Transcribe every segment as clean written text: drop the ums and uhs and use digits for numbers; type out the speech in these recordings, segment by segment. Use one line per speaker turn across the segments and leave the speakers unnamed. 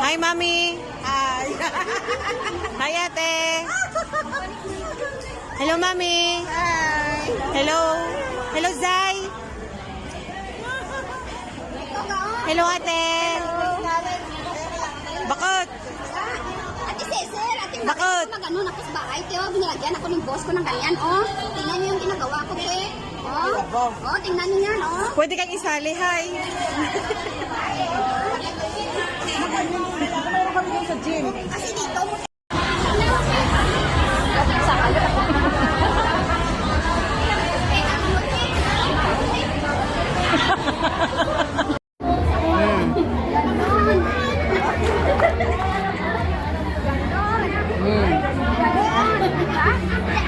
Hi, Mami. Hi. Hi, Ate. Hello, Mami. Hi. Hello. Hello, Zai. Hello, Ate. Bakit?
Ate Cesar, ate
Bakit?
mag-ano na sa bahay, Teo. Binilagyan ako ng boss ko ng ganyan, oh. Tingnan niyo yung ginagawa ko, eh. Oh, tingnan niyo yan, oh.
Pwede kang isali, hi. Sa gym.
Kasi dito mo.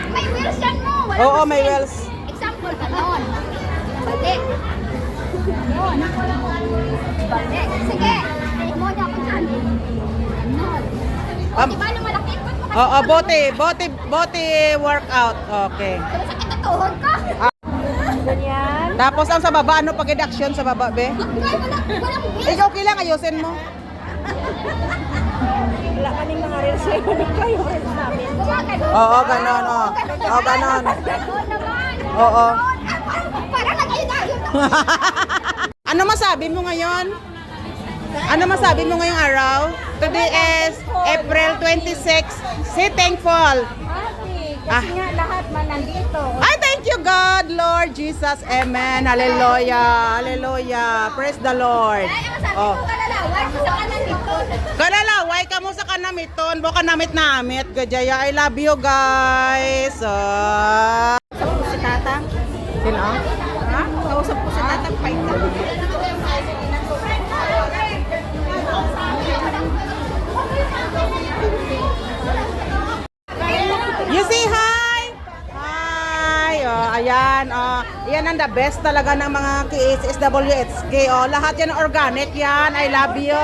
May wheels yan mo. Wala
Oo,
kasi.
may wheels.
Example, ganon. Balik. Ganon. Balik. Sige. Muna ako dyan. Ganon. O, diba nung malaki ikot mo kasi.
Oo, bote workout. Okay.
Sakit na tuhod ko. Ganyan.
Tapos ang sa baba, ano pag-reduction sa baba, be?
Walang wheels.
Ikaw okay lang, ayusin mo.
Wala kaming mga reels. Kayo reels namin.
Oo, ganon, oh. Oo, ganon.
Oo naman.
Oo.
Parang nag-ayun-ayun.
Ano masabi mo ngayon? Ano masabi mo ngayong araw? Today is April 26. Say thankful.
Kasi nga lahat man nandito.
I thank you God, Lord Jesus. Amen. Hallelujah. Hallelujah. Praise the Lord. Oh.
Kalalaway ko sa kanan dito.
Kalalaway ka mo sa kanamiton. Buka namit-namit. Gajaya. I love you guys.
Si Tatang.
Sino?
Ha? Kausap ko si Tatang Paita.
You say hi! Hi! Oh, ayan. Oh, yan ang the best talaga ng mga KSWHK. Oh, lahat yan organic yan. I love you.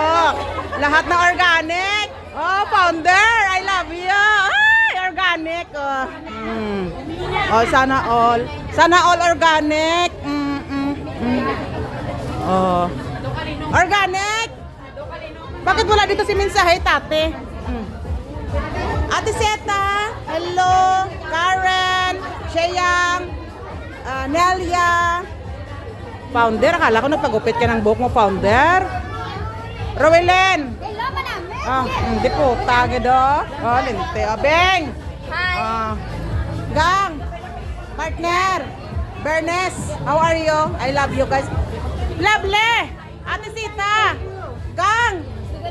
Lahat na organic. Oh, founder. I love you. Hi! Organic. Oh, oh sana all. Sana all organic. Oh. Organic. Bakit wala dito si mensahe, tate? Ate Seta, hello, Karen, Sheyang, Nelia. Founder, akala ko nagpagupit ka ng buhok mo, founder. Rowelen.
Hello, manami.
Hindi po, tage do. Oh, linte. Beng.
Hi.
Gang. Partner. Bernes, how are you? I love you guys. Lovely. Ate Sita. Gang.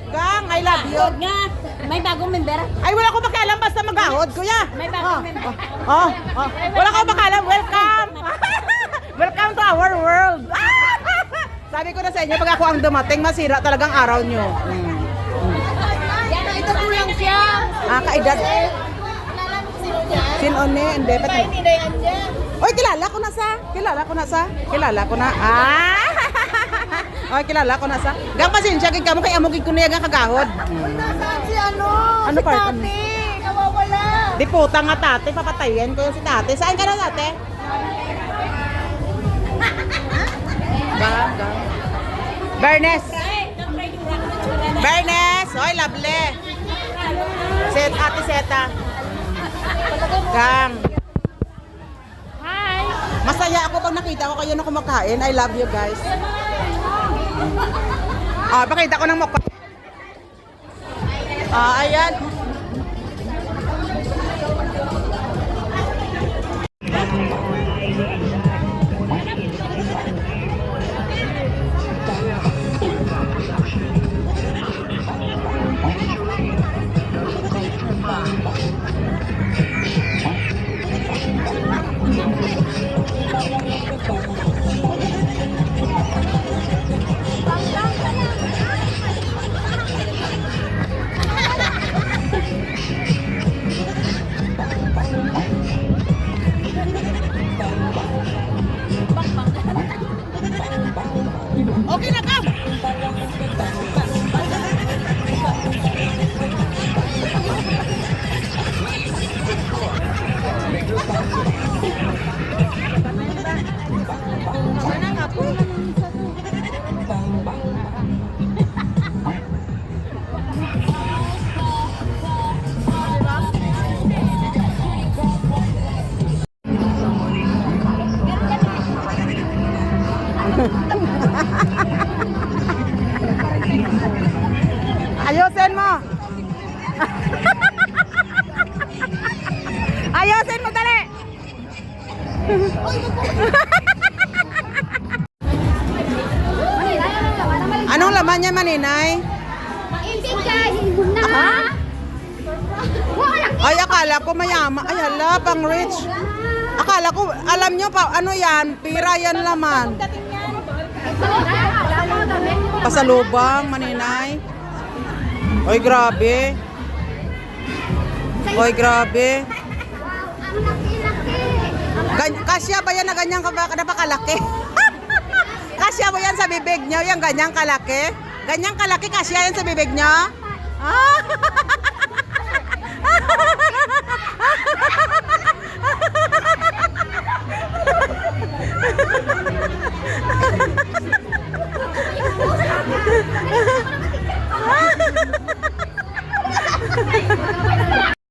Gang, I love you.
Good nga. May bagong member.
Ay, wala ko pakialam basta mag-ahod, kuya.
May bagong member.
Wala ko pakialam. Welcome. Welcome to our world. Sabi ko na sa inyo, pag ako ang dumating, masira talagang araw nyo.
Yan, ito po lang siya.
Kaedad. Sinone, hindi.
Hindi na yan siya.
Oy, kilala ko na sa. Kilala ko na. Oy, kilala ko na sa. Gang pasensya, kay kamo kay amogig ko niya nga kagahod.
Nasaan si ano?
Ano
si
part?
Tati. Nawawala.
Di puta nga tate, papatayin ko yung si tate. Saan ka na tate? Gang. Bernes. Bernes. Oy, lovely. Set, ate Seta. Gang.
Hi.
Masaya ako pag nakita ko kayo na kumakain. I love you guys. Ah, pakita ko ng mukha. Ah, ayan. Okay na ka. Ayusin mo. Ayusin mo dali. Anong laman niya, Maninay?
Ibigay mo na. Wala.
Ay, akala ko mayaman. Ay, hala, pang rich. Akala ko, alam nyo pa, ano yan? Pira yan laman. Pasalubang, Maninay. Oy, grabe. Oy, grabe.
Ang laki-laki.
Kasya ba yan na ganyang napakalaki? Kasya ba yan sa bibig nyo? Yung ganyang kalaki? Ganyang kalaki, kasya yan sa bibig nyo? Ah!